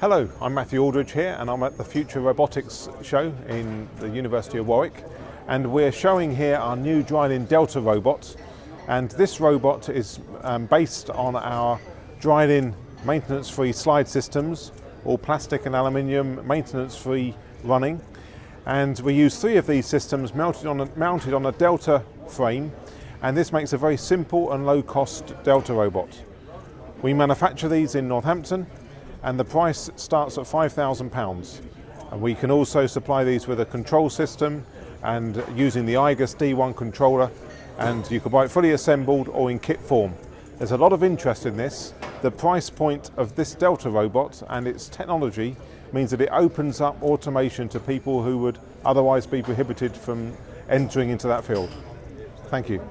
Hello, I'm Matthew Aldridge here and I'm at the Future Robotics show in the University of Warwick, and we're showing here our new Dryden Delta robot, and this robot is based on our Dryden maintenance-free slide systems, all plastic and aluminium, maintenance-free running, and we use 3 of these systems mounted on a Delta frame, and this makes a very simple and low-cost Delta robot. We manufacture these in Northampton, and the price starts at £5,000. And we can also supply these with a control system and using the igus D1 controller, and you can buy it fully assembled or in kit form. There's a lot of interest in this. The price point of this Delta robot and its technology means that it opens up automation to people who would otherwise be prohibited from entering into that field. Thank you.